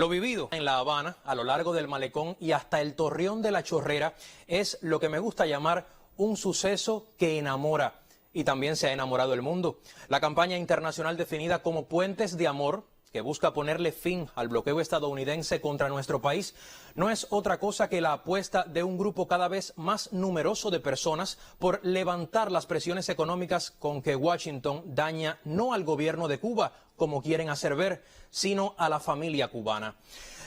Lo vivido en La Habana, a lo largo del malecón y hasta el Torreón de la Chorrera es lo que me gusta llamar un suceso que enamora. Y también se ha enamorado el mundo. La campaña internacional definida como Puentes de Amor, que busca ponerle fin al bloqueo estadounidense contra nuestro país, no es otra cosa que la apuesta de un grupo cada vez más numeroso de personas por levantar las presiones económicas con que Washington daña no al gobierno de Cuba, como quieren hacer ver, sino a la familia cubana.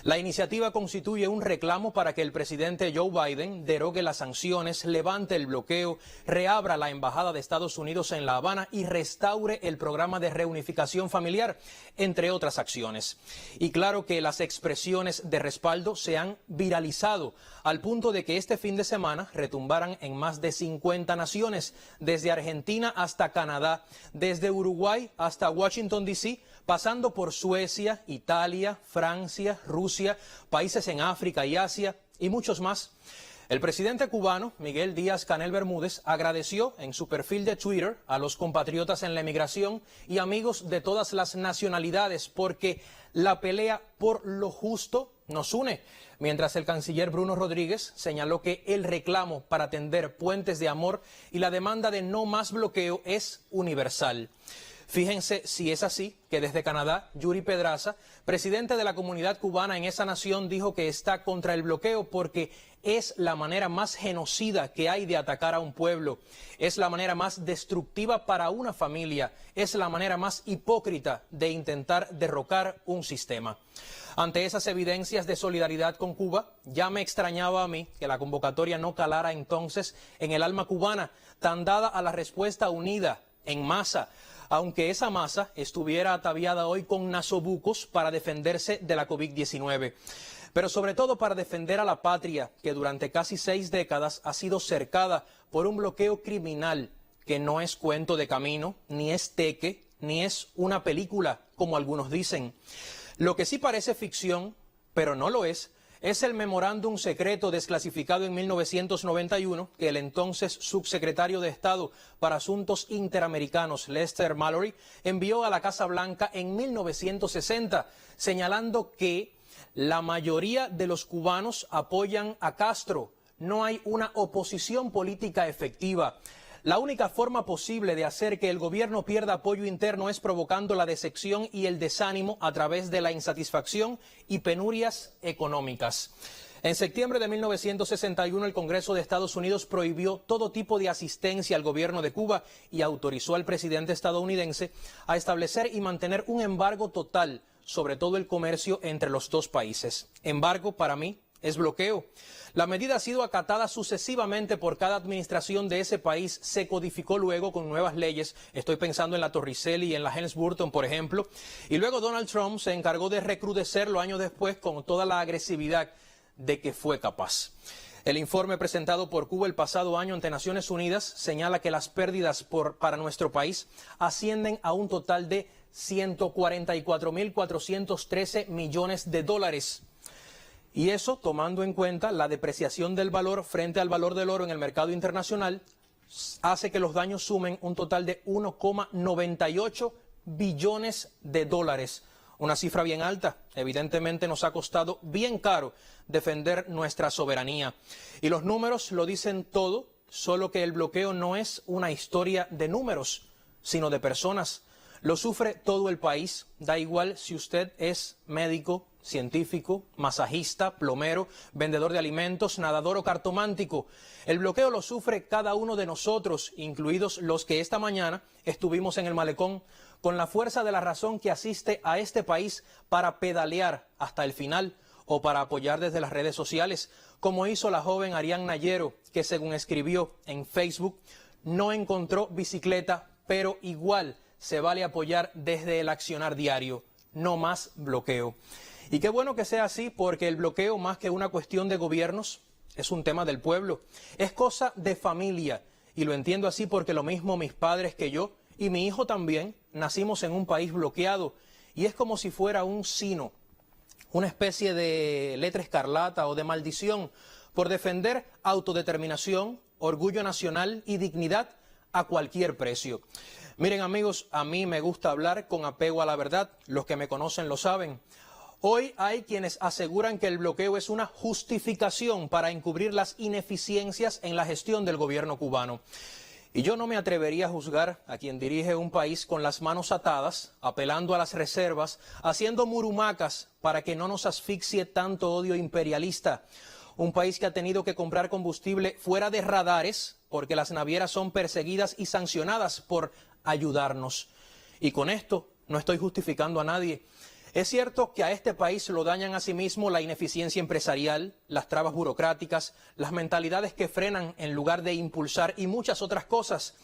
La iniciativa constituye un reclamo para que el presidente Joe Biden derogue las sanciones, levante el bloqueo, reabra la embajada de Estados Unidos en La Habana y restaure el programa de reunificación familiar, entre otras acciones. Y claro que las expresiones de respaldo se han viralizado al punto de que este fin de semana retumbaran en más de 50 naciones, desde Argentina hasta Canadá, desde Uruguay hasta Washington, D.C., pasando por Suecia, Italia, Francia, Rusia, países en África y Asia y muchos más. El presidente cubano, Miguel Díaz-Canel Bermúdez, agradeció en su perfil de Twitter a los compatriotas en la emigración y amigos de todas las nacionalidades porque la pelea por lo justo nos une, mientras el canciller Bruno Rodríguez señaló que el reclamo para tender puentes de amor y la demanda de no más bloqueo es universal. Fíjense si es así, que desde Canadá, Yuri Pedraza, presidente de la comunidad cubana en esa nación, dijo que está contra el bloqueo porque es la manera más genocida que hay de atacar a un pueblo, es la manera más destructiva para una familia, es la manera más hipócrita de intentar derrocar un sistema. Ante esas evidencias de solidaridad con Cuba, ya me extrañaba a mí que la convocatoria no calara entonces en el alma cubana, tan dada a la respuesta unida, en masa, aunque esa masa estuviera ataviada hoy con nasobucos para defenderse de la COVID-19. Pero sobre todo para defender a la patria, que durante casi 6 décadas ha sido cercada por un bloqueo criminal que no es cuento de camino, ni es teque, ni es una película, como algunos dicen. Lo que sí parece ficción, pero no lo es el memorándum secreto desclasificado en 1991 que el entonces subsecretario de Estado para Asuntos Interamericanos, Lester Mallory, envió a la Casa Blanca en 1960, señalando que la mayoría de los cubanos apoyan a Castro. No hay una oposición política efectiva. La única forma posible de hacer que el gobierno pierda apoyo interno es provocando la decepción y el desánimo a través de la insatisfacción y penurias económicas. En septiembre de 1961, el Congreso de Estados Unidos prohibió todo tipo de asistencia al gobierno de Cuba y autorizó al presidente estadounidense a establecer y mantener un embargo total sobre todo el comercio entre los dos países. Embargo, para mí, es bloqueo. La medida ha sido acatada sucesivamente por cada administración de ese país, se codificó luego con nuevas leyes, estoy pensando en la Torricelli y en la Helms-Burton, por ejemplo, y luego Donald Trump se encargó de recrudecerlo años después con toda la agresividad de que fue capaz. El informe presentado por Cuba el pasado año ante Naciones Unidas señala que las pérdidas para nuestro país ascienden a un total de 144.413 millones de dólares. Y eso, tomando en cuenta la depreciación del valor frente al valor del oro en el mercado internacional, hace que los daños sumen un total de 1,98 billones de dólares. Una cifra bien alta. Evidentemente nos ha costado bien caro defender nuestra soberanía. Y los números lo dicen todo, solo que el bloqueo no es una historia de números, sino de personas. Lo sufre todo el país, da igual si usted es médico, científico, masajista, plomero, vendedor de alimentos, nadador o cartomántico. El bloqueo lo sufre cada uno de nosotros, incluidos los que esta mañana estuvimos en el malecón, con la fuerza de la razón que asiste a este país para pedalear hasta el final o para apoyar desde las redes sociales, como hizo la joven Arián Nayero, que según escribió en Facebook, no encontró bicicleta, pero igual se vale apoyar desde el accionar diario. No más bloqueo. Y qué bueno que sea así, porque el bloqueo, más que una cuestión de gobiernos, es un tema del pueblo. Es cosa de familia. Y lo entiendo así porque lo mismo mis padres que yo, y mi hijo también, nacimos en un país bloqueado. Y es como si fuera un sino, una especie de letra escarlata o de maldición, por defender autodeterminación, orgullo nacional y dignidad a cualquier precio. Miren amigos, a mí me gusta hablar con apego a la verdad, los que me conocen lo saben. Hoy hay quienes aseguran que el bloqueo es una justificación para encubrir las ineficiencias en la gestión del gobierno cubano. Y yo no me atrevería a juzgar a quien dirige un país con las manos atadas, apelando a las reservas, haciendo murumacas para que no nos asfixie tanto odio imperialista. Un país que ha tenido que comprar combustible fuera de radares porque las navieras son perseguidas y sancionadas por ayudarnos. Y con esto no estoy justificando a nadie. Es cierto que a este país lo dañan a sí mismo la ineficiencia empresarial, las trabas burocráticas, las mentalidades que frenan en lugar de impulsar y muchas otras cosas.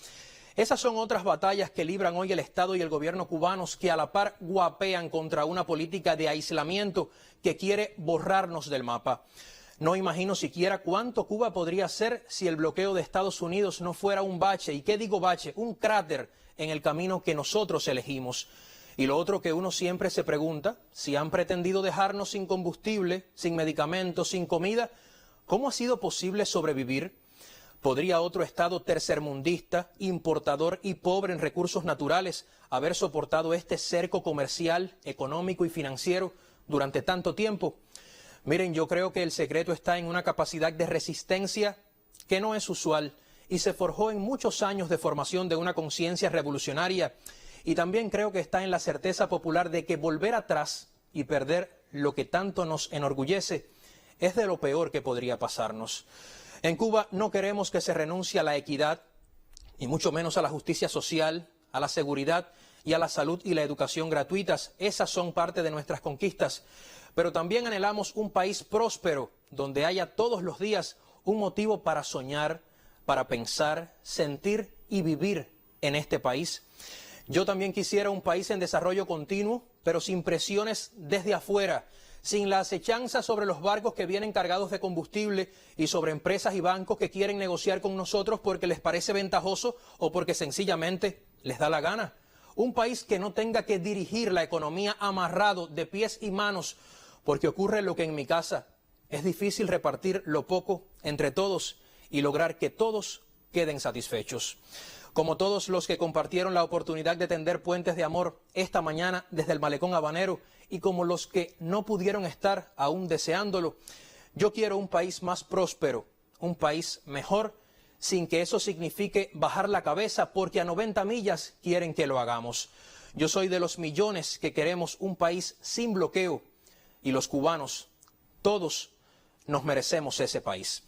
Esas son otras batallas que libran hoy el Estado y el gobierno cubanos, que a la par guapean contra una política de aislamiento que quiere borrarnos del mapa. No imagino siquiera cuánto Cuba podría ser si el bloqueo de Estados Unidos no fuera un bache. ¿Y qué digo bache? Un cráter en el camino que nosotros elegimos. Y lo otro que uno siempre se pregunta, si han pretendido dejarnos sin combustible, sin medicamentos, sin comida, ¿cómo ha sido posible sobrevivir? ¿Podría otro Estado tercermundista, importador y pobre en recursos naturales haber soportado este cerco comercial, económico y financiero durante tanto tiempo? Miren, yo creo que el secreto está en una capacidad de resistencia que no es usual y se forjó en muchos años de formación de una conciencia revolucionaria. Y también creo que está en la certeza popular de que volver atrás y perder lo que tanto nos enorgullece es de lo peor que podría pasarnos. En Cuba no queremos que se renuncie a la equidad, y mucho menos a la justicia social, a la seguridad y a la salud y la educación gratuitas. Esas son parte de nuestras conquistas. Pero también anhelamos un país próspero, donde haya todos los días un motivo para soñar, para pensar, sentir y vivir en este país. Yo también quisiera un país en desarrollo continuo, pero sin presiones desde afuera, sin la acechanza sobre los barcos que vienen cargados de combustible y sobre empresas y bancos que quieren negociar con nosotros porque les parece ventajoso o porque sencillamente les da la gana. Un país que no tenga que dirigir la economía amarrado de pies y manos, porque ocurre lo que en mi casa. Es difícil repartir lo poco entre todos y lograr que todos queden satisfechos. Como todos los que compartieron la oportunidad de tender puentes de amor esta mañana desde el Malecón Habanero, y como los que no pudieron estar aún deseándolo, yo quiero un país más próspero, un país mejor, sin que eso signifique bajar la cabeza, porque a 90 millas quieren que lo hagamos. Yo soy de los millones que queremos un país sin bloqueo, y los cubanos, todos, nos merecemos ese país.